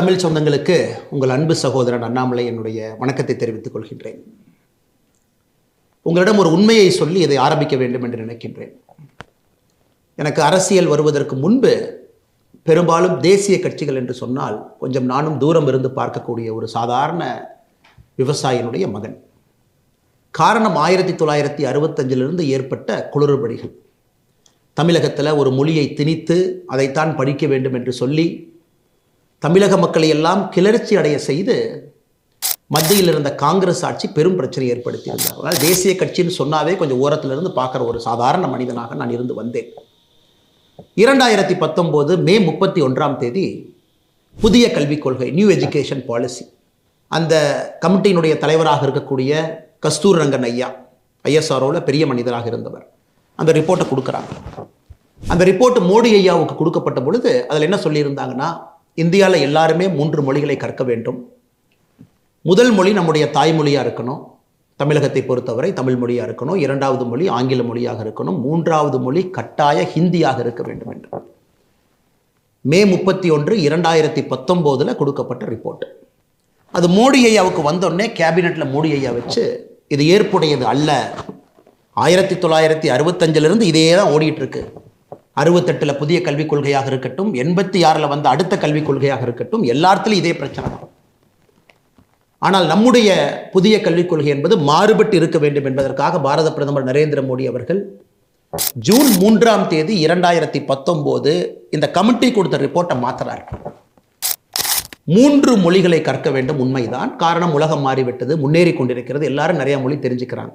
தமிழ் சொந்தங்களுக்கு உங்கள் அன்பு சகோதரன் அண்ணாமலை என்னுடைய வணக்கத்தை தெரிவித்துக் கொள்கின்றேன். உங்களிடம் ஒரு உண்மையை சொல்லி இதை ஆரம்பிக்க வேண்டும் என்று நினைக்கின்றேன். எனக்கு அரசியல் வருவதற்கு முன்பு பெரும்பாலும் தேசிய கட்சிகள் என்று சொன்னால் கொஞ்சம் நானும் தூரம் இருந்து பார்க்கக்கூடிய ஒரு சாதாரண விவசாயினுடைய மகன். காரணம் 1965 ஏற்பட்ட குளறுபடிகள். தமிழகத்தில் ஒரு மொழியை திணித்து அதைத்தான் படிக்க வேண்டும் என்று சொல்லி தமிழக மக்களை எல்லாம் கிளர்ச்சி அடைய செய்து மத்தியில் இருந்த காங்கிரஸ் ஆட்சி பெரும் பிரச்சனை ஏற்படுத்தியிருந்தார். அதனால் தேசிய கட்சின்னு சொன்னாவே கொஞ்சம் ஓரத்திலிருந்து பார்க்குற ஒரு சாதாரண மனிதனாக நான் இருந்து வந்தேன். 2019 மே 31 புதிய கல்விக் கொள்கை, நியூ எஜுகேஷன் பாலிசி, அந்த கமிட்டியினுடைய தலைவராக இருக்கக்கூடிய கஸ்தூர் ரங்கன் ஐயா, ஐஎஸ்ஆர்ஓவில் பெரிய மனிதராக இருந்தவர், அந்த ரிப்போர்ட்டை கொடுக்குறாங்க. அந்த ரிப்போர்ட் மோடி ஐயாவுக்கு கொடுக்கப்பட்ட பொழுது அதில் என்ன சொல்லியிருந்தாங்கன்னா, இந்தியாவில் எல்லாருமே 3 மொழிகளை கற்க வேண்டும். முதல் மொழி நம்முடைய தாய்மொழியாக இருக்கணும், தமிழகத்தை பொறுத்தவரை தமிழ் மொழியாக இருக்கணும். 2வது மொழி ஆங்கில மொழியாக இருக்கணும். 3வது மொழி கட்டாய ஹிந்தியாக இருக்க வேண்டும் என்று மே 31, 2019 கொடுக்கப்பட்ட ரிப்போர்ட். அது மோடி ஐயாவுக்கு வந்தோடனே கேபினெட்டில் மோடி ஐயா வச்சு இது ஏற்புடையது அல்ல, 1965 இதே தான் ஓடிட்டு இருக்கு, 68 புதிய கல்விக் கொள்கையாக இருக்கட்டும், 86 வந்த அடுத்த கல்விக் கொள்கையாக இருக்கட்டும், எல்லாத்திலும் இதே பிரச்சனை தான். ஆனால் நம்முடைய புதிய கல்விக் கொள்கை என்பது மாறுபட்டு இருக்க வேண்டும் என்பதற்காக பாரத பிரதமர் நரேந்திர மோடி அவர்கள் ஜூன் 3 2019 இந்த கமிட்டி கொடுத்த ரிப்போர்ட்டை மாற்றுறார். 3 மொழிகளை கற்க வேண்டும், உண்மைதான். காரணம், உலகம் மாறிவிட்டது, முன்னேறி கொண்டிருக்கிறது, எல்லாரும் நிறைய மொழி தெரிஞ்சுக்கிறாங்க.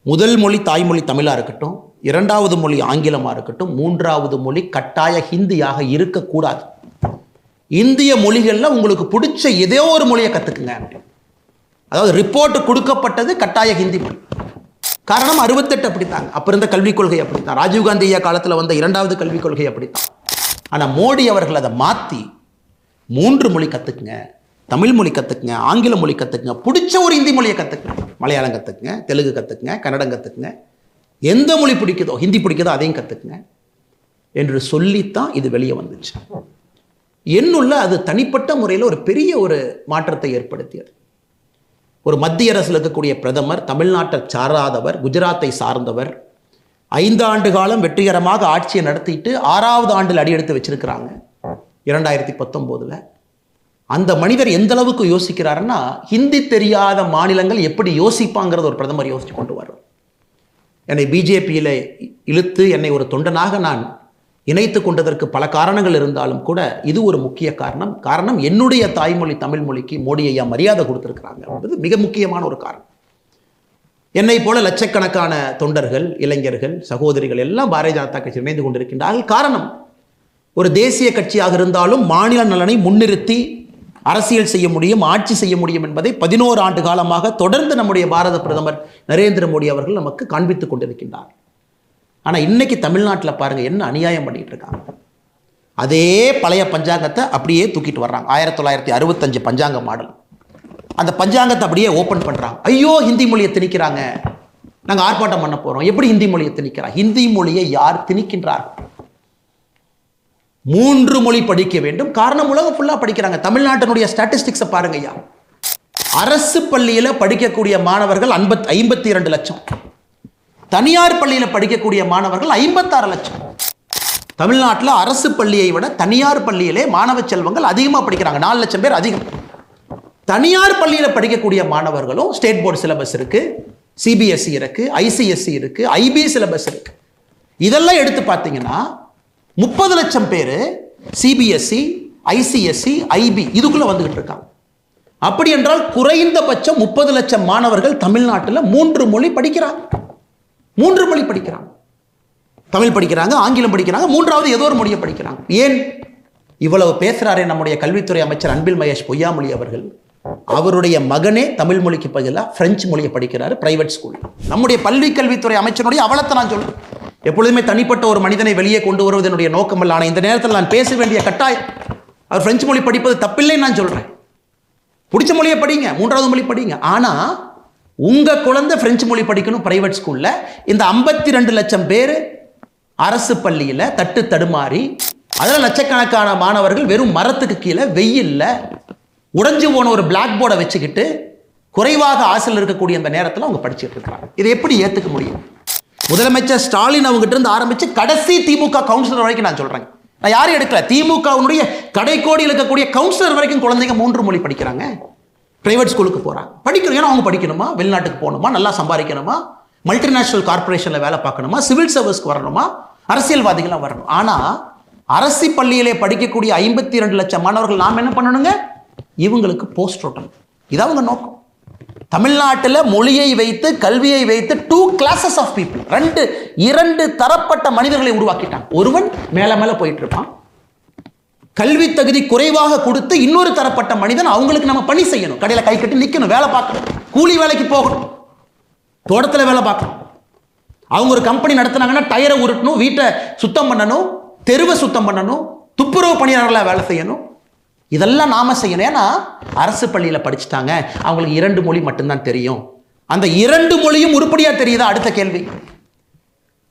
முதல் மொழி தாய்மொழி தமிழாக இருக்கட்டும், 2வது மொழி ஆங்கிலமாக இருக்கட்டும், 3வது மொழி கட்டாய ஹிந்தியாக இருக்கக்கூடாது. இந்திய மொழிகளில் உங்களுக்கு பிடிச்ச ஏதோ ஒரு மொழியை கற்றுக்குங்க. அதாவது ரிப்போர்ட் கொடுக்கப்பட்டது கட்டாய ஹிந்தி மொழி. காரணம் 68 அப்படித்தாங்க, அப்போ இருந்த கல்விக் கொள்கை அப்படித்தான், ராஜீவ்காந்தி ஐயா காலத்தில் வந்த 2வது கல்விக் கொள்கை அப்படித்தான். ஆனால் மோடி அவர்கள் அதை மாற்றி 3 மொழி கற்றுக்குங்க, தமிழ் மொழி கற்றுக்குங்க, ஆங்கில மொழி கற்றுக்குங்க, பிடிச்ச ஒரு இந்தி மொழியை கற்றுக்குங்க, மலையாளம் கற்றுக்குங்க, தெலுங்கு கற்றுக்குங்க, கன்னடம் கற்றுக்குங்க, எந்த மொழி பிடிக்குதோ, ஹிந்தி பிடிக்குதோ அதையும் கற்றுக்குங்க என்று சொல்லித்தான் இது வெளியே வந்துச்சு. என்னுள்ள அது தனிப்பட்ட முறையில் ஒரு பெரிய ஒரு மாற்றத்தை ஏற்படுத்தியது. ஒரு மத்திய அரசில் இருக்கக்கூடிய பிரதமர், தமிழ்நாட்டை சாராதவர், குஜராத்தை சார்ந்தவர், 5 ஆண்டு காலம் வெற்றிகரமாக ஆட்சியை நடத்திட்டு 6வது ஆண்டில் அடியெடுத்து வச்சிருக்கிறாங்க 2019. அந்த மனிதர் எந்த அளவுக்கு யோசிக்கிறாருன்னா, ஹிந்தி தெரியாத மாநிலங்கள் எப்படி யோசிப்பாங்கிறது ஒரு பிரதமர் யோசிச்சு கொண்டு வர்றார். என்னை பிஜேபியில் இழுத்து என்னை ஒரு தொண்டனாக நான் இணைத்து கொண்டதற்கு பல காரணங்கள் இருந்தாலும் கூட இது ஒரு முக்கிய காரணம் என்னுடைய தாய்மொழி தமிழ் மொழிக்கு மோடி ஐயா மரியாதை கொடுத்துருக்கிறாங்க என்பது மிக முக்கியமான ஒரு காரணம். என்னை போல லட்சக்கணக்கான தொண்டர்கள், இளைஞர்கள், சகோதரிகள் எல்லாம் பாரதிய ஜனதா கட்சி இணைந்து கொண்டிருக்கின்றார்கள். காரணம், ஒரு தேசிய கட்சியாக இருந்தாலும் மாநில நலனை முன்னிறுத்தி அரசியல் செய்ய முடியும், ஆட்சி செய்ய முடியும் என்பதை 11 ஆண்டு காலமாக தொடர்ந்து நம்முடைய பாரத பிரதமர் நரேந்திர மோடி அவர்கள் நமக்கு காண்பித்துக் கொண்டிருக்கின்றார். ஆனால் இன்னைக்கு தமிழ்நாட்டில் பாருங்க என்ன அநியாயம் பண்ணிட்டு இருக்காங்க. அதே பழைய பஞ்சாங்கத்தை அப்படியே தூக்கிட்டு வர்றாங்க. 1965 பஞ்சாங்க மாடல், அந்த பஞ்சாங்கத்தை அப்படியே ஓப்பன் பண்றாங்க. ஐயோ ஹிந்தி மொழியை திணிக்கிறாங்க, நாங்கள் ஆர்ப்பாட்டம் பண்ண போறோம். எப்படி ஹிந்தி மொழியை திணிக்கிறாங்க? ஹிந்தி மொழியை யார் திணிக்கின்றார்? 3 மொழி படிக்க வேண்டும். காரணம், உலகம் ஃபுல்லாக படிக்கிறாங்க. தமிழ்நாட்டினுடைய ஸ்டாட்டிஸ்டிக்ஸை பாருங்க ஐயா. அரசு பள்ளியில் படிக்கக்கூடிய மாணவர்கள் 52 லட்சம், தனியார் பள்ளியில் படிக்கக்கூடிய மாணவர்கள் 56 லட்சம். தமிழ்நாட்டில் அரசு பள்ளியை விட தனியார் பள்ளியிலே மாணவ செல்வங்கள் அதிகமாக படிக்கிறாங்க, 4 லட்சம் பேர் அதிகம். தனியார் பள்ளியில் படிக்கக்கூடிய மாணவர்களும் ஸ்டேட் போர்டு சிலபஸ் இருக்கு, சிபிஎஸ்இ இருக்கு, ஐசிஎஸ்இ இருக்கு, ஐபி சிலபஸ் இருக்கு. இதெல்லாம் எடுத்து பார்த்தீங்கன்னா 30 லட்சம் பேர் சிபிஎஸ்இ, ஐசிஎஸ்இ, ஐபி இதுக்குள்ள வந்துகிட்டு இருக்காங்க. அப்படி என்றால் குறைந்தபட்சம் 30 லட்சம் மாணவர்கள் தமிழ்நாட்டில் 3 மொழி படிக்கிறாங்க. 3 மொழி படிக்கிறாங்க, தமிழ் படிக்கிறாங்க, ஆங்கிலம் படிக்கிறாங்க, 3வது ஏதோ ஒரு மொழியை படிக்கிறாங்க. ஏன் இவ்வளவு பேசுறாரே நம்முடைய கல்வித்துறை அமைச்சர் அன்பில் மகேஷ் பொய்யாமொழி அவர்கள், அவருடைய மகனே தமிழ் மொழிக்கு பதிலாக பிரெஞ்சு மொழியை படிக்கிறாரு பிரைவேட் ஸ்கூல். நம்முடைய பள்ளி கல்வித்துறை அமைச்சருடைய அவலத்தை நான் சொல்றேன். எப்பொழுதுமே தனிப்பட்ட ஒரு மனிதனை வெளியே கொண்டு வருவது என்னுடைய நோக்கம் அல்ல. ஆனால் இந்த நேரத்தில் நான் பேச வேண்டிய கட்டாயம், அவர் பிரெஞ்சு மொழி படிப்பது தப்பில்லைன்னு நான் சொல்றேன். பிடிச்ச மொழியை படிங்க, 3வது மொழி படிங்க. ஆனால் உங்கள் குழந்தை பிரெஞ்சு மொழி படிக்கணும் பிரைவேட் ஸ்கூலில். இந்த 52 லட்சம் பேர் அரசு பள்ளியில் தட்டு தடுமாறி அதில் லட்சக்கணக்கான மாணவர்கள் வெறும் மரத்துக்கு கீழே வெயில்ல உடைஞ்சு போன ஒரு பிளாக் போர்டை வச்சுக்கிட்டு குறைவாக ஆசையில் இருக்கக்கூடிய அந்த நேரத்தில் அவங்க படிச்சுட்டு இருக்கிறாங்க. இதை எப்படி ஏற்றுக்க முடியும்? முதலமைச்சர் ஸ்டாலின் அவங்ககிட்ட இருந்து ஆரம்பித்து கடைசி திமுக கவுன்சிலர் வரைக்கும் நான் சொல்கிறேன். நான் யாரும் எடுக்கல. திமுகவுடைய கடைக்கோடியில் இருக்கக்கூடிய கவுன்சிலர் வரைக்கும் குழந்தைங்க 3 மொழி படிக்கிறாங்க. பிரைவேட் ஸ்கூலுக்கு போகிறாங்க, படிக்கணும். ஏன்னா அவங்க படிக்கணுமா, வெளிநாட்டுக்கு போகணுமா, நல்லா சம்பாதிக்கணுமா, மல்டிநேஷனல் கார்பரேஷனில் வேலை பார்க்கணுமா, சிவில் சர்வீஸ்க்கு வரணுமா, அரசியல்வாதிகளாக வரணும். ஆனால் அரசு பள்ளியிலே படிக்கக்கூடிய 52 லட்சம் மாணவர்கள் நாம் என்ன பண்ணணுங்க? இவங்களுக்கு போஸ்ட் ஓட்டணும். இது அவங்க நோக்கம். தமிழ்நாட்டில் மொழியை வைத்து கல்வியை வைத்து 2 classes ஆஃப் பீப்புள், 2 தரப்பட்ட மனிதர்களை உருவாக்கிட்டாங்க. ஒருவன் மேல மேல போயிட்டு இருப்பான், கல்வி தகுதி குறைவாக கொடுத்து இன்னொரு தரப்பட்ட மனிதன் அவங்களுக்கு நம்ம பணி செய்யணும். கடையில் கை கட்டி நிற்கணும், வேலை பார்க்கணும், கூலி வேலைக்கு போகணும், தோட்டத்தில் வேலை பார்க்கணும். அவங்க ஒரு கம்பெனி நடத்தினாங்கன்னா டயரை உருட்டணும், வீட்டை சுத்தம் பண்ணணும், தெருவை சுத்தம் பண்ணணும், துப்புரவு பணியாளர்களாக வேலை செய்யணும். இதெல்லாம் நாம செய்யணும். ஏன்னா அரசு பள்ளியில் படிச்சுட்டாங்க, அவங்களுக்கு 2 மொழி மட்டும்தான் தெரியும். அந்த 2 மொழியும் உருப்படியா தெரியுதா? அடுத்த கேள்வி.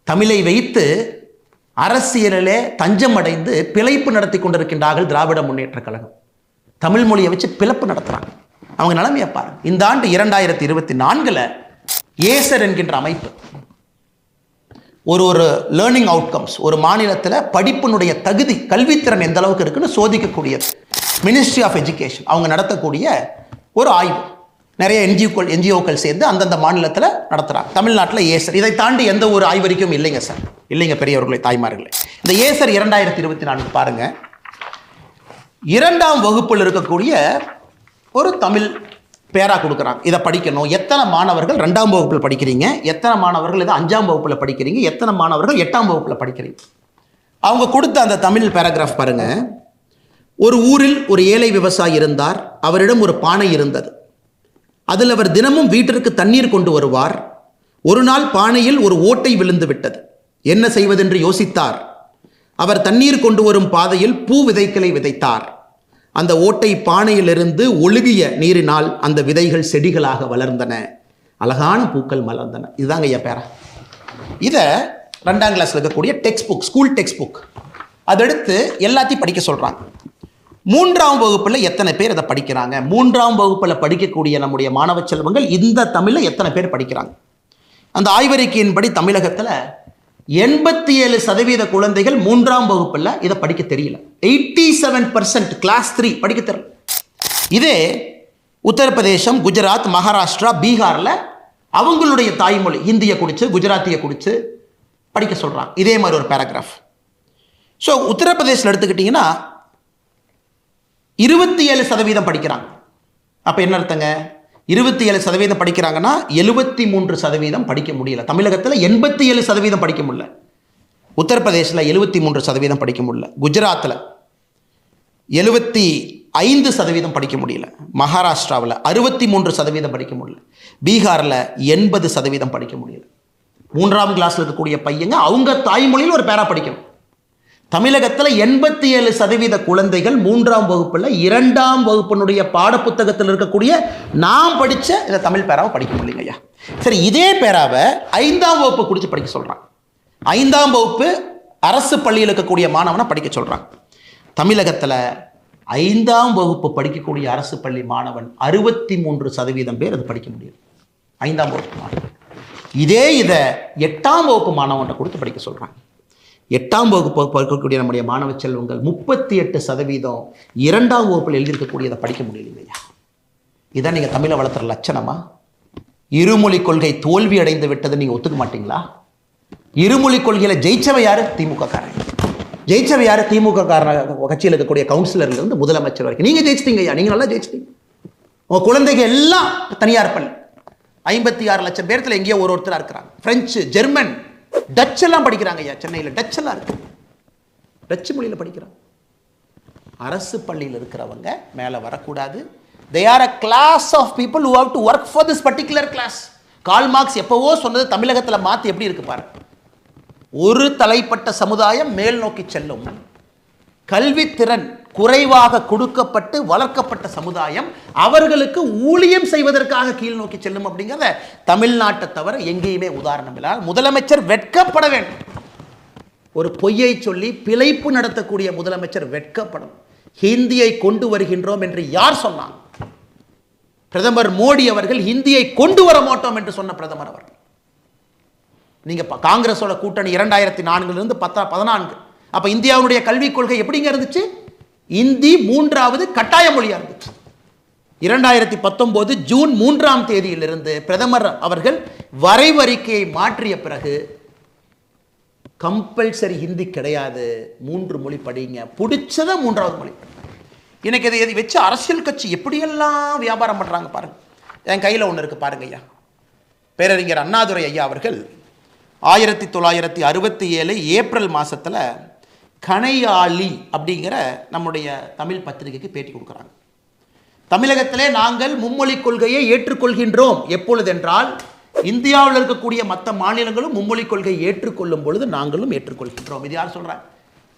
தமிழை வைத்து அரசியலிலே தஞ்சம் அடைந்து பிழைப்பு நடத்தி கொண்டிருக்கின்றார்கள் திராவிட முன்னேற்ற கழகம். தமிழ் மொழியை வச்சு பிளப்பு நடத்துறாங்க. அவங்க நிலைமையை பாருங்க. இந்த ஆண்டு 2024 ஏசர் என்கின்ற அமைப்பு ஒரு லேர்னிங் அவுட்கம்ஸ், ஒரு மாநிலத்தில் படிப்பினுடைய தகுதி, கல்வித்திறன் எந்த அளவுக்கு இருக்குன்னு சோதிக்கக்கூடியது. மினிஸ்ட்ரி ஆஃப் எஜுகேஷன் அவங்க நடத்தக்கூடிய ஒரு ஆய்வு. நிறைய என்ஜிஓக்கள் சேர்ந்து அந்தந்த மாநிலத்தில் நடத்துகிறாங்க. தமிழ்நாட்டில் ஏசர். இதை தாண்டி எந்த ஒரு ஆய்வறிக்கையும் இல்லைங்க சார், இல்லைங்க பெரியவர்களை, தாய்மார்களே. இந்த ஏசர் 2024 பாருங்க. 2ஆம் வகுப்பில் இருக்கக்கூடிய ஒரு தமிழ் பேரா கொடுக்குறாங்க. இதை படிக்கணும். எத்தனை மாணவர்கள் 2ஆம் வகுப்பில் படிக்கிறீங்க, எத்தனை மாணவர்கள் இதை 5ஆம் வகுப்பில் படிக்கிறீங்க, எத்தனை மாணவர்கள் 8ஆம் வகுப்பில் படிக்கிறீங்க. அவங்க கொடுத்த அந்த தமிழ் பேராகிராஃப் பாருங்க. ஒரு ஊரில் ஒரு ஏழை விவசாயி இருந்தார். அவரிடம் ஒரு பானை இருந்தது. அதில் அவர் தினமும் வீட்டிற்கு தண்ணீர் கொண்டு வருவார். ஒரு நாள் பானையில் ஒரு ஓட்டை விழுந்து விட்டது. என்ன செய்வதென்று யோசித்தார். அவர் தண்ணீர் கொண்டு வரும் பாதையில் பூ விதைகளை விதைத்தார். அந்த ஓட்டை பானையிலிருந்து ஒழுகிய நீரினால் அந்த விதைகள் செடிகளாக வளர்ந்தன, அழகான பூக்கள் மலர்ந்தன. இதுதாங்க ஐயா பேரா. இதை 2ஆம் கிளாஸில் இருக்கக்கூடிய textbook, school textbook, அதெடுத்து எல்லாத்தையும் படிக்க சொல்கிறாங்க. 3ஆம் வகுப்பில் எத்தனை பேர் இதை படிக்கிறாங்க? 3ஆம் வகுப்பில் படிக்கக்கூடிய நம்முடைய மாணவ செல்வங்கள் இந்த தமிழில் எத்தனை பேர் படிக்கிறாங்க? அந்த ஆய்வறிக்கையின்படி தமிழகத்தில் 87% குழந்தைகள் 3ஆம் வகுப்பில் இதை படிக்க தெரியல. 87% கிளாஸ் 3 படிக்க தெரியல. இதே உத்தரப்பிரதேசம், குஜராத், மகாராஷ்டிரா, பீகாரில் அவங்களுடைய தாய்மொழி ஹிந்தியை குடிச்சு, குஜராத்தியை குடிச்சு படிக்க சொல்கிறாங்க. இதே மாதிரி ஒரு பேராகிராஃப். ஸோ உத்தரப்பிரதேசில் எடுத்துக்கிட்டிங்கன்னா 27% படிக்கிறாங்க. அப்போ என்ன அர்த்தங்க? 27% படிக்கிறாங்கன்னா 73% படிக்க முடியல. தமிழகத்தில் 87% படிக்க முடியல. உத்தரப்பிரதேசில் 73% படிக்க முடியல. குஜராத்தில் 75% படிக்க முடியல. மகாராஷ்டிராவில் 63% படிக்க முடியல. பீகாரில் 80% படிக்க முடியல. 3ஆம் கிளாஸில் இருக்கக்கூடிய பையங்க அவங்க தாய்மொழியில் ஒரு பேரா படிக்கணும். தமிழகத்தில் 87% குழந்தைகள் 3ஆம் வகுப்பில் 2ஆம் வகுப்பினுடைய பாடப்புத்தகத்தில் இருக்கக்கூடிய நாம் படித்த இந்த தமிழ் பேராவை படிக்க முடியலைங்க ஐயா. சரி, இதே பேராவை 5ஆம் வகுப்பு குடிச்சு படிக்க சொல்கிறாங்க. 5ஆம் வகுப்பு அரசு பள்ளியில் இருக்கக்கூடிய மாணவனை படிக்க சொல்கிறாங்க. தமிழகத்தில் 5ஆம் வகுப்பு படிக்கக்கூடிய அரசு பள்ளி மாணவன் 63% பேர் அது படிக்க முடியும். 5ஆம் வகுப்பு மாணவன். இதை 8ஆம் வகுப்பு மாணவன்கிட்ட கொடுத்து படிக்க சொல்கிறாங்க. 8ஆம் வகுப்பு படிக்கக்கூடிய நம்முடைய மாணவ செல்வங்கள் 38% 2ஆம் வகுப்பில் எழுதியிருக்கக்கூடியதை படிக்க முடியலைங்கய்யா. இதான் நீங்கள் தமிழை வளர்த்துற லட்சணமா? இருமொழி கொள்கை தோல்வி அடைந்து விட்டது நீங்கள் ஒத்துக்க மாட்டீங்களா? இருமொழி கொள்கையில் ஜெயிச்சவை யாரு? திமுக காரன். ஜெயிச்சவை யாரு? திமுக காரன் கட்சியில் இருக்கக்கூடிய கவுன்சிலர்லேருந்து முதலமைச்சர் வரைக்கும் நீங்கள் ஜெயிச்சிட்டீங்க ஐயா. நீங்கள் நல்லா ஜெயிச்சிட்டீங்க. உங்கள் குழந்தைங்க எல்லாம் தனியார் பள்ளி 56 லட்சம் பேர்த்தில் எங்கேயோ ஒருத்தராக இருக்கிறாங்க. பிரெஞ்சு, ஜெர்மன், டச் எல்லாம் படிக்கிறாங்க ஐயா. சென்னையில் டச் எல்லாம் இருக்கு. டச்சு மொழியில் படிக்கிறாங்க. அரசு பள்ளியில் இருக்கிறவங்க மேலே வரக்கூடாது. They are a class of people who have to work for this particular class. Karl Marx எப்பவோ சொன்னது தமிழகத்தில் மாற்றி எப்படி இருக்கு பாரு. ஒரு தலைப்பட்ட சமுதாயம் மேல் நோக்கி செல்லும், கல்வித்திறன் குறைவாக கொடுக்கப்பட்டு வளர்க்கப்பட்ட சமுதாயம் அவர்களுக்கு ஊழியம் செய்வதற்காக கீழ் நோக்கி செல்லும் அப்படிங்கிறத தமிழ்நாட்டை தவிர எங்கேயுமே உதாரணம் இல்லை. முதலமைச்சர் வெட்கப்பட வேண்டும். ஒரு பொய்யை சொல்லி பிழைப்பு நடத்தக்கூடிய முதலமைச்சர் வெட்கப்படும். ஹிந்தியை கொண்டு வருகின்றோம் என்று யார் சொன்னாங்க? பிரதமர் மோடி அவர்கள் ஹிந்தியை கொண்டு வர மாட்டோம் என்று சொன்ன பிரதமர் அவர்கள். நீங்க காங்கிரஸோட கூட்டணி 2004 14, அப்ப இந்தியாவுடைய கல்விக் கொள்கை எப்படிங்க இருந்துச்சு? இந்தி 3வது கட்டாய மொழியா இருந்துச்சு. 2019 ஜூன் 3ஆம் தேதியிலிருந்து பிரதமர் அவர்கள் வரைவறிக்கையை மாற்றிய பிறகு கம்பல்சரி ஹிந்தி கிடையாது, 3 மொழி படிங்க, பிடிச்சத 3வது மொழி. எனக்கு இதை வச்சு அரசியல் கட்சி எப்படியெல்லாம் வியாபாரம் பண்றாங்க பாருங்க. என் கையில் ஒன்று இருக்கு பாருங்க ஐயா. பேரறிஞர் அண்ணாதுரை ஐயா அவர்கள் 1967 ஏப்ரல் மாசத்துல கணையாளி அப்படிங்கிற நம்முடைய தமிழ் பத்திரிகைக்கு பேட்டி கொடுக்குறாங்க. தமிழகத்திலே நாங்கள் மும்மொழி கொள்கையை ஏற்றுக்கொள்கின்றோம். எப்பொழுது என்றால் இந்தியாவில் இருக்கக்கூடிய மற்ற மாநிலங்களும் மும்மொழி கொள்கையை ஏற்றுக்கொள்ளும் பொழுது நாங்களும் ஏற்றுக்கொள்கின்றோம். இது யார் சொல்றாங்க?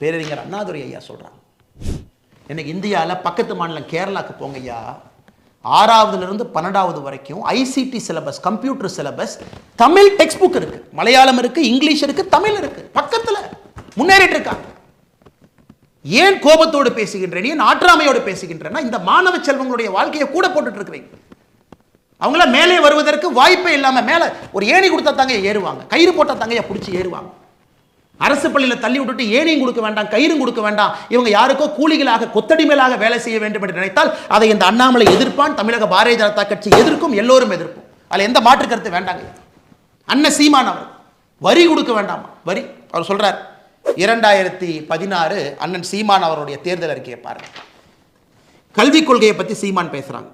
பேரறிஞர் அண்ணாதுரை ஐயா சொல்றாங்க. இன்னைக்கு இந்தியாவில் பக்கத்து மாநிலம் கேரளாக்கு போங்க ஐயா, 6வதுலேருந்து 12வது வரைக்கும் ICT syllabus, computer syllabus, Tamil text book இருக்கு, மலையாளம் இருக்கு, இங்கிலீஷ் இருக்கு, தமிழ் இருக்கு, பக்கத்தில் முன்னேறிட்டு இருக்காங்க. ஏன் கோபத்தோடு பேசுகின்றேன், ஏன் ஆற்றாமையோடு பேசுகின்றேன்னா இந்த மாணவ செல்வங்களுடைய வாழ்க்கையை கூட போட்டுட்டு இருக்கிறீங்க. அவங்கள மேலே வருவதற்கு வாய்ப்பே இல்லாம மேல ஒரு ஏணி கொடுத்தா தாங்க ஏறுவாங்க, கயிறு போட்டா தாங்க பிடிச்சி ஏறுவாங்க. அரசு பள்ளியில் தள்ளி விட்டுட்டு ஏணியும் கொடுக்க வேண்டாம், கயிறும் கொடுக்க வேண்டாம், இவங்க யாருக்கோ கூலிகளாக கொத்தடிமையிலாக வேலை செய்ய வேண்டும் என்று நினைத்தால் அதை இந்த அண்ணாமலை எதிர்ப்பான், தமிழக பாரதிய ஜனதா கட்சி எதிர்க்கும், எல்லோரும் எதிர்ப்போம். அதில் எந்த மாற்று கருத்து வேண்டாங்க. அண்ணன் சீமான் அவர் வரி கொடுக்க வேண்டாமா? வரி அவர் சொல்றார். 2016 அண்ணன் சீமான் அவருடைய தேர்தல் அறிக்கையை பாருங்க. கல்விக் கொள்கையை பற்றி சீமான் பேசுறாங்க.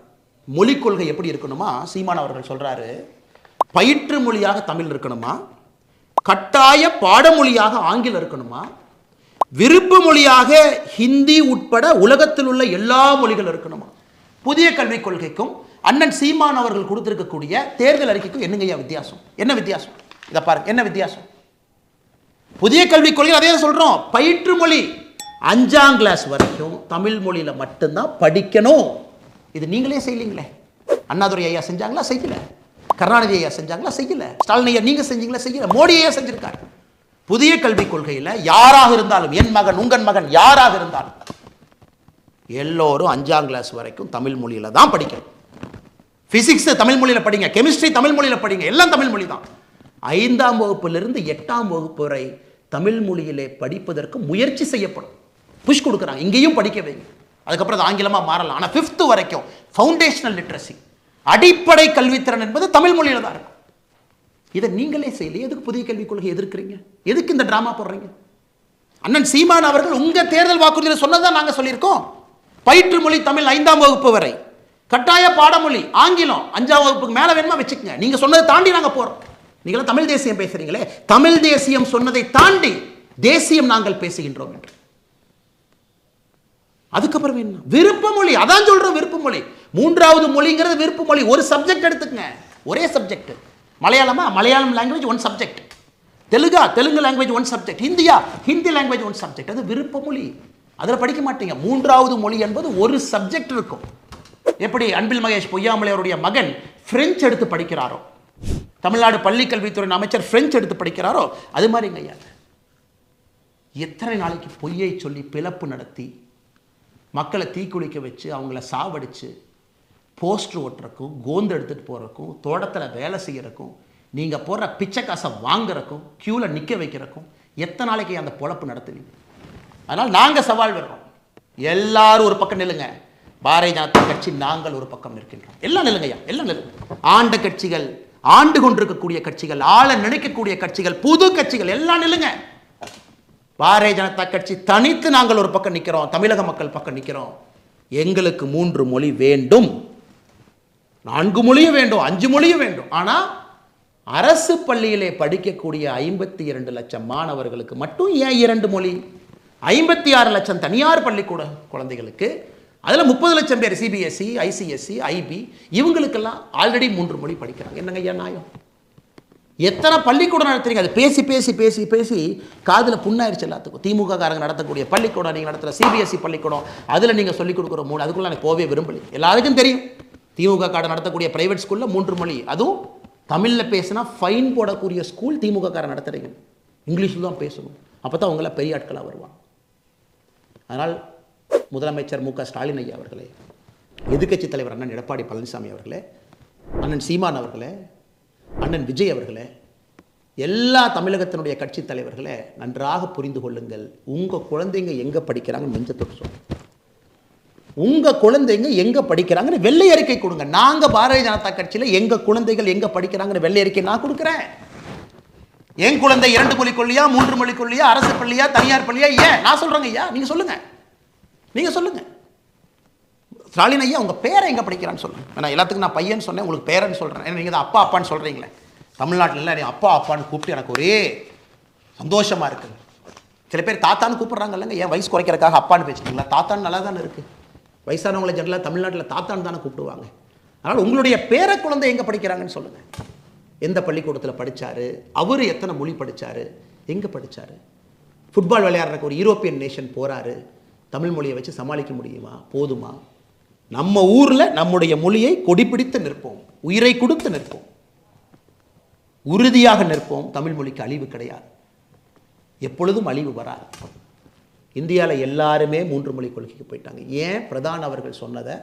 மொழிக் கொள்கை எப்படி இருக்கணுமா? சீமான் அவர்கள் சொல்றாரு, பயிற்று மொழியாக தமிழ் இருக்கணுமா, கட்டாய பாடமொழியாக ஆங்கிலம் இருக்கணுமா, விருப்ப மொழியாக ஹிந்தி உட்பட உலகத்தில் உள்ள எல்லா மொழிகள் இருக்கணுமா? புதிய கல்விக் கொள்கைக்கும் அண்ணன் சீமான் அவர்கள் கொடுத்திருக்கக்கூடிய தேர்தல் அறிக்கைக்கும் என்னங்கய்யா வித்தியாசம்? என்ன வித்தியாசம்? இதை பாருங்க, என்ன வித்தியாசம்? புதிய கல்விக் கொள்கை அதே சொல்றோம், பயிற்று மொழி 5ஆம் கிளாஸ் வரைக்கும் தமிழ் மொழியில மட்டும்தான் படிக்கணும். இது நீங்களே செய்யலீங்களே. அண்ணாதுரை ஐயா செஞ்சாங்களா? செய்யல. கருணாநிதி ஐயா செஞ்சாங்களா? செய்யல. ஸ்டாலின் ஐயா நீங்க செஞ்சீங்களா? செய்யல. மோடி ஐயா செஞ்சிருக்காரு. புதிய கல்விக் கொள்கையில் யாராக இருந்தாலும், என் மகன் உங்கள் மகன் யாராக இருந்தாலும் எல்லோரும் 5ஆம் கிளாஸ் வரைக்கும் தமிழ் மொழியில தான் படிக்கணும். பிசிக்ஸ் தமிழ் மொழியில படிங்க, கெமிஸ்ட்ரி தமிழ் மொழியில படிங்க, எல்லாம் தமிழ் மொழி தான். 5ஆம் வகுப்பிலிருந்து 8ஆம் வகுப்பு வரை தமிழ் மொழியிலே படிப்பதற்கு முயற்சி செய்யப்படும். புஷ் கொடுக்குறாங்க, இங்கேயும் படிக்க வைங்க. அதுக்கப்புறம் அது ஆங்கிலமாக மாறலாம். ஆனால் 5th வரைக்கும் ஃபவுண்டேஷனல் லிட்ரஸி, அடிப்படை கல்வித்திறன் என்பது தமிழ் மொழியில தான் இருக்கும். இதை நீங்களே செய்யலையே, எதுக்கு புதிய கல்விக் கொள்கை எதிர்க்கிறீங்க? எதுக்கு இந்த டிராமா போடுறீங்க? அண்ணன் சீமான் அவர்கள் உங்க தேர்தல் வாக்குறுதியில் சொன்னதான் நாங்கள் சொல்லியிருக்கோம். பயிற்று மொழி தமிழ் 5ஆம் வகுப்பு வரை, கட்டாய பாடமொழி ஆங்கிலம் 5ஆம் வகுப்புக்கு மேலே வேணுமா வச்சுக்கங்க. நீங்க சொன்னதை தாண்டி நாங்கள் போறோம். நீங்களும் தமிழ் தேசியம் பேசுறீங்களே, தமிழ் தேசியம் சொன்னதை தாண்டி தேசியம் நாங்கள் பேசுகின்றோம் என்று. அதுக்கப்புறம் என்ன? விருப்ப மொழி, அதான் சொல்றோம் விருப்ப மொழி. 3வது மொழிங்கிறது விருப்ப மொழி. ஒரு சப்ஜெக்ட் எடுத்துக்கங்க, ஒரே சப்ஜெக்ட். மலையாளமா, மலையாளம் லாங்குவேஜ் 1 சப்ஜெக்ட். தெலுங்கா, தெலுங்கு லாங்குவேஜ் 1 சப்ஜெக்ட். ஹிந்தியா, ஹிந்தி லாங்குவேஜ் 1 சப்ஜெக்ட். அது விருப்ப மொழி. அதில் படிக்க மாட்டீங்க. 3வது மொழி என்பது ஒரு சப்ஜெக்ட் இருக்கும். எப்படி அன்பில் மகேஷ் பொய்யாமலை அவருடைய மகன் பிரெஞ்சு எடுத்து படிக்கிறாரோ, தமிழ்நாடு பள்ளி கல்வித்துறை அமைச்சர் பிரெஞ்சு எடுத்து படிக்கிறாரோ, அது மாதிரிங்க ஐயா. எத்தனை நாளைக்கு பொய்யை சொல்லி பிளப்பு நடத்தி மக்களை தீக்குளிக்க வச்சு அவங்கள சாவடிச்சு போஸ்டர் ஓட்டுறக்கும், கோந்து எடுத்துகிட்டு போகிறக்கும், தோட்டத்தில் வேலை செய்கிறக்கும், நீங்கள் போடுற பிச்சை காசை வாங்குறக்கும், க்யூவில் நிற்க வைக்கிறக்கும் எத்தனை நாளைக்கு அந்த பொழப்பு நடத்துவீங்க? அதனால் நாங்கள் சவால் விடுறோம். எல்லாரும் ஒரு பக்கம் நில்லுங்க. பாரதிய ஜனதா கட்சி நாங்கள் ஒரு பக்கம் நிற்கின்றோம். எல்லாம் நில்லுங்கய்யா, எல்லாம் நில்லுங்க. ஆண்ட கட்சிகள், ஆண்டு கொண்டிருக்கக்கூடிய கட்சிகள், ஆள நினைக்கக்கூடிய கட்சிகள், புது கட்சிகள் எல்லாம் நில்லுங்க. பாரதிய ஜனதா கட்சி தனித்து நாங்கள் ஒரு பக்கம் நிற்கிறோம், தமிழக மக்கள் பக்கம் நிற்கிறோம். எங்களுக்கு 3 மொழி வேண்டும், 4 மொழியும் வேண்டும், 5 மொழியும் வேண்டும். ஆனால் அரசு பள்ளியிலே படிக்கக்கூடிய 52 லட்சம் மாணவர்களுக்கு மட்டும் ஏன் 2 மொழி? 56 லட்சம் தனியார் பள்ளிக்கூட குழந்தைகளுக்கு, அதில் 30 லட்சம் பேர் சிபிஎஸ்சி, ஐசிஎஸ்சி, ஐபி, இவங்களுக்கெல்லாம் ஆல்ரெடி 3 மொழி படிக்கிறாங்க. என்னங்க ஐயா நியாயம்? எத்தனை பள்ளிக்கூடம் நடத்துறீங்க? அது பேசி பேசி பேசி பேசி காதில் புண்ணாயிருச்சு எல்லாத்துக்கும். திமுக காரங்க நடத்தக்கூடிய பள்ளிக்கூடம், நீங்கள் நடத்துகிற சிபிஎஸ்சி பள்ளிக்கூடம், அதில் நீங்கள் சொல்லிக் கொடுக்குற மூணு, அதுக்குள்ள எனக்கு போவே விரும்பலை. எல்லாருக்கும் தெரியும் திமுக காரன் நடத்தக்கூடிய பிரைவேட் ஸ்கூலில் 3 மொழி, அதுவும் தமிழில் பேசினா ஃபைன் போடக்கூடிய ஸ்கூல் திமுக காரன் நடத்துறீங்க. இங்கிலீஷில் தான் பேசணும், அப்போ தான் அவங்கள பெரிய ஆட்களாக வருவாங்க. அதனால் முதலமைச்சர் மு.க.ஸ்டாலின் ஐயா அவர்களே, எதிர்க்கட்சி தலைவர் அண்ணன் எடப்பாடி பழனிசாமி அவர்களே, அண்ணன் சீமான் அவர்களே, அண்ணன் விஜய் அவர்களே, எல்லா தமிழகத்தினுடைய கட்சி தலைவர்களே, நன்றாக புரிந்து கொள்ளுங்கள். உங்கள் குழந்தைங்க எங்கே படிக்கிறாங்கன்னு நெஞ்ச தொட்டு சொல்லுங்கள். உங்கள் குழந்தைங்க எங்கே படிக்கிறாங்கன்னு வெள்ளை அறிக்கை கொடுங்க. நாங்கள் பாரதிய ஜனதா கட்சியில் எங்கள் குழந்தைகள் எங்கே படிக்கிறாங்கன்னு வெள்ளை அறிக்கை நான் கொடுக்குறேன். என் குழந்தை 2 மொழி கொள்ளியா, 3 மொழி கொள்ளியா, அரசு பள்ளியா, தனியார் பள்ளியா, ஏன் நான் சொல்கிறேங்க ஐயா, நீங்கள் சொல்லுங்கள். நீங்கள் சொல்லுங்கள். ஸ்டாலின் ஐயா உங்கள் பேரை எங்கே படிக்கிறான்னு சொல்லுங்கள். நான் எல்லாத்துக்கும் நான் பையன் சொன்னேன், உங்களுக்கு பேரன்னு சொல்கிறேன். ஏன்னா நீங்கள் தான் அப்பா அப்பான்னு சொல்கிறீங்களே. தமிழ்நாட்டில் நீ அப்பா அப்பான்னு கூப்பிட்டு எனக்கு ஒரே சந்தோஷமாக இருக்குது. சில பேர் தாத்தான்னு கூப்பிட்றாங்க இல்லைங்க, ஏன் வயசு குறைக்கிறதுக்காக அப்பான்னு பேசிட்டீங்களா? தாத்தான்னு நல்லா தானே இருக்குது. வயசானவங்களை ஜெனரலாக தமிழ்நாட்டில் தாத்தான்னு தானே கூப்பிடுவாங்க. அதனால் உங்களுடைய பேர குழந்தை எங்கே படிக்கிறாங்கன்னு சொல்லுங்கள். எந்த பள்ளிக்கூடத்தில் படித்தார், அவர் எத்தனை மொழி படித்தார், எங்கே படித்தார்? ஃபுட்பால் விளையாடுறக்கு ஒரு யூரோப்பியன் நேஷன் போகிறாரு, தமிழ் மொழியை வச்சு சமாளிக்க முடியுமா? போதுமா? நம்ம ஊரில் நம்முடைய மொழியை கொடிப்பிடித்து நிற்போம், உயிரை கொடுத்து நிற்போம், உறுதியாக நிற்போம். தமிழ் மொழிக்கு அழிவு கிடையாது, எப்பொழுதும் அழிவு வராது. இந்தியாவில் எல்லாருமே 3 மொழி கொள்கைக்கு போயிட்டாங்க. ஏன்? பிரதான் அவர்கள் சொன்னதை,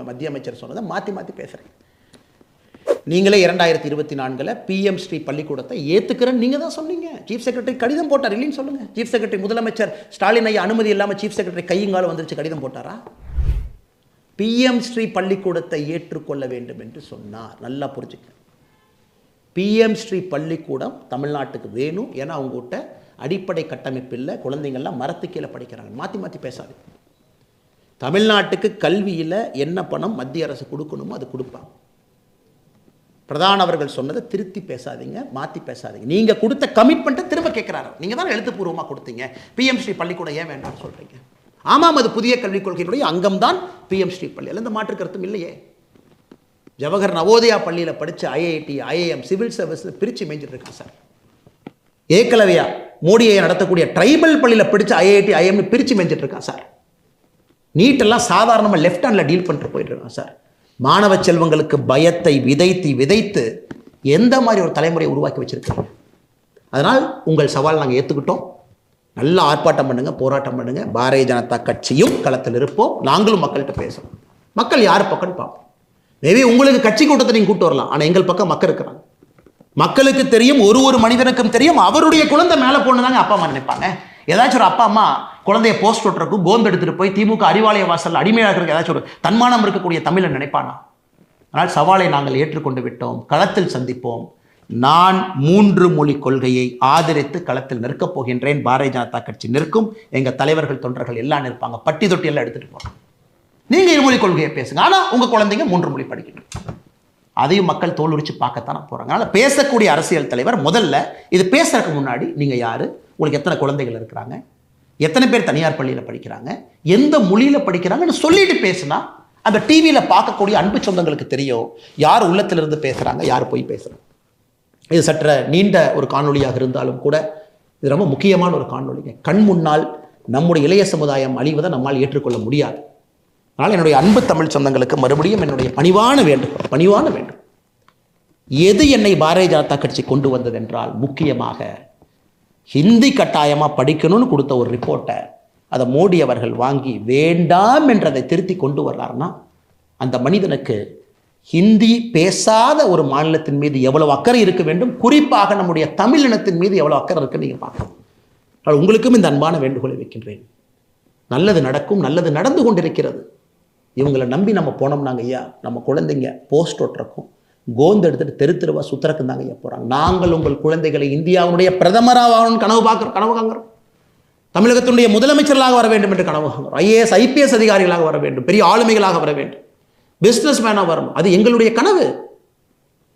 மத்திய அமைச்சர் சொன்னதை மாற்றி மாற்றி பேசுகிறேன். நீங்களே 2024 PM ஸ்ரீ பள்ளிக்கூடத்தை ஏற்றுக்கிறேன்னு நீங்கள் தான் சொன்னீங்க. சீஃப் செக்ரட்டரி கடிதம் போட்டார் இல்லைன்னு சொல்லுங்கள். சீஃப் செக்ரட்டரி முதலமைச்சர் ஸ்டாலின் ஐயா அனுமதி இல்லாமல் சீஃப் செக்ரட்டரி கையங்காலம் வந்துருச்சு, கடிதம் போட்டாரா? PM ஸ்ரீ பள்ளிக்கூடத்தை ஏற்றுக்கொள்ள வேண்டும் என்று சொன்னார். நல்லா புரிஞ்சுக்க. PM ஸ்ரீ பள்ளிக்கூடம் தமிழ்நாட்டுக்கு வேணும். ஏன்னா அவங்ககிட்ட அடிப்படை கட்டமைப்பு இல்லை, குழந்தைங்கள்லாம் மரத்து கீழே படிக்கிறாங்க. மாற்றி மாற்றி பேசாது. தமிழ்நாட்டுக்கு கல்வியில் என்ன பணம் மத்திய அரசு கொடுக்கணுமோ அது கொடுப்பாங்க. பிரதான் அவர்கள் சொன்னதை திருத்தி பேசாதீங்க, மாற்றி பேசாதீங்க. நீங்கள் கொடுத்த கமிட்மெண்ட்டை திரும்ப கேட்குறாரு. நீங்கள் தான் எழுத்துப்பூர்வமாக கொடுத்தீங்க. PM ஸ்ரீ பள்ளிக்கூடம் ஏன் வேண்டாம்னு சொல்கிறீங்க? ஆமாம், அது புதிய கல்விக் கொள்கையினுடைய அங்கம் தான் PM ஸ்ரீ பள்ளி. எந்த மாற்று கருத்தும் இல்லையே. ஜவஹர் நவோதயா பள்ளியில் படித்த IIT, IIM, சிவில் சர்வீஸில் பிரித்து மேய்ஞ்சிட்டு இருக்கான் சார். ஏகலவ்யா மோடியை நடத்தக்கூடிய ட்ரைபல் பள்ளியில் படித்த IIT, IIMனு பிரித்து மேய்ஞ்சிட்டு இருக்கான் சார். நீட்டெல்லாம் சாதாரணமாக லெஃப்ட் ஹேண்டில் டீல் பண்ணிட்டு போயிட்டு இருக்கான் சார். மாணவ செல்வங்களுக்கு பயத்தை விதைத்து விதைத்து எந்த மாதிரி ஒரு தலைமுறையை உருவாக்கி வச்சிருக்காங்க. அதனால் உங்கள் சவால் நாங்கள் ஏற்றுக்கிட்டோம். நல்ல ஆர்ப்பாட்டம் பண்ணுங்க, போராட்டம் பண்ணுங்க. பாரதிய ஜனதா கட்சியும் களத்தில் இருப்போம். நாங்களும் மக்கள்கிட்ட பேசுவோம். மக்கள் யார் பக்கம்னு பார்ப்போம். மேபி உங்களுக்கு கட்சி கூட்டத்தை நீங்கள் கூட்டு வரலாம், ஆனால் எங்கள் பக்கம் மக்கள் இருக்கிறாங்க. மக்களுக்கு தெரியும், ஒரு மனிதனுக்கும் தெரியும், அவருடைய குழந்தை மேலே போனதாங்க அப்பா அம்மா நினைப்பாங்க. ஏதாச்சும் ஒரு அப்பா அம்மா குழந்தைய போஸ்ட் ஓட்டுறக்கும் கோந்து எடுத்துகிட்டு போய் திமுக அறிவாலய வாசல் அடிமையாக ஏதாச்சும் ஒரு தன்மானம் இருக்கக்கூடிய தமிழை நினைப்பானா? ஆனால் சவாலை நாங்கள் ஏற்றுக்கொண்டு விட்டோம். களத்தில் சந்திப்போம். நான் 3 மொழி கொள்கையை ஆதரித்து களத்தில் நிற்கப் போகின்றேன். பாரதிய ஜனதா கட்சி நிற்கும். எங்கள் தலைவர்கள் தொண்டர்கள் எல்லாம் நிற்பாங்க. பட்டி தொட்டி எல்லாம் எடுத்துகிட்டு போகிறோம். நீங்கள் 2 மொழி கொள்கையை பேசுங்க, ஆனால் உங்கள் குழந்தைங்க 3 மொழி படிக்கணும். அதையும் மக்கள் தோல் உரிச்சு பார்க்கத்தானே போகிறாங்க. அதனால் பேசக்கூடிய அரசியல் தலைவர் முதல்ல இது பேசுறதுக்கு முன்னாடி நீங்கள் யார், உங்களுக்கு எத்தனை குழந்தைகள் இருக்கிறாங்க, எத்தனை பேர் தனியார் பள்ளியில் படிக்கிறாங்க, எந்த மொழியில் படிக்கிறாங்கன்னு சொல்லிட்டு பேசுனா அந்த டிவியில் பார்க்கக்கூடிய அன்பு சொந்தங்களுக்கு தெரியும் யார் உள்ளத்திலிருந்து பேசுகிறாங்க, யார் போய் பேசுகிறாங்க. இது சற்ற நீண்ட ஒரு காணொலியாக இருந்தாலும் கூட இது ரொம்ப முக்கியமான ஒரு காணொலிங்க. கண் முன்னால் நம்முடைய இளைய சமுதாயம் அழிவதை நம்மால் ஏற்றுக்கொள்ள முடியாது. அதனால் என்னுடைய அன்பு தமிழ் சொந்தங்களுக்கு மறுபடியும் என்னுடைய பணிவான வேண்டும். எது என்னை பாரதிய ஜனதா கட்சி கொண்டு வந்தது என்றால், முக்கியமாக ஹிந்தி கட்டாயமாக படிக்கணும்னு கொடுத்த ஒரு ரிப்போர்ட்டை அதை மோடி அவர்கள் வாங்கி வேண்டாம் என்றதை திருத்தி கொண்டு வர்றாருன்னா, அந்த மனிதனுக்கு ஹிந்தி பேசாத ஒரு மாநிலத்தின் மீது எவ்வளவு அக்கறை இருக்க வேண்டும், குறிப்பாக நம்முடைய தமிழ் இனத்தின் மீது எவ்வளவு அக்கறை இருக்குன்னு நீங்கள் பார்க்கணும். உங்களுக்கும் இந்த அன்பான வேண்டுகோளை வைக்கின்றேன். நல்லது நடக்கும், நல்லது நடந்து கொண்டிருக்கிறது. இவங்களை நம்பி நம்ம போனோம்னாங்க ஐயா, நம்ம குழந்தைங்க போஸ்ட் ஓட்டுறக்கும் கோந்து எடுத்துட்டு தெருவா சுத்தரக்கும் தாங்க ஐயா போகிறாங்க. நாங்கள் உங்கள் குழந்தைகளை இந்தியாவுடைய பிரதமராக கனவு காண்கிறோம். தமிழகத்தினுடைய முதலமைச்சர்களாக வர வேண்டும் என்று கனவு காண்கிறோம். IAS, IPS அதிகாரிகளாக வர வேண்டும், பெரிய ஆளுமைகளாக வர வேண்டும், பிஸ்னஸ் மேனாக வரணும். அது எங்களுடைய கனவு.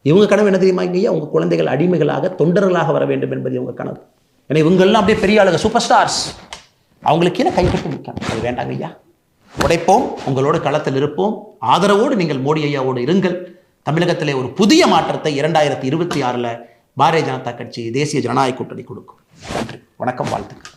இவங்க கனவு என்ன தெரியுமா ஐயா? உங்கள் குழந்தைகள் அடிமைகளாக, தொண்டர்களாக வர வேண்டும் என்பது இவங்க கனவு. ஏன்னா இவங்கெல்லாம் அப்படியே பெரிய ஆளுங்க, சூப்பர் ஸ்டார்ஸ். அவங்களுக்கு கீழே கைப்பற்றி நிற்கணும். அது வேண்டாங்க ஐயா. உடைப்போம், உங்களோடு களத்தில் இருப்போம். ஆதரவோடு நீங்கள் மோடி ஐயாவோடு இருங்கள். தமிழகத்திலே ஒரு புதிய மாற்றத்தை 2026 பாரதிய ஜனதா கட்சி தேசிய ஜனநாயக கூட்டணி கொடுக்கும். நன்றி, வணக்கம், வாழ்த்துக்கள்.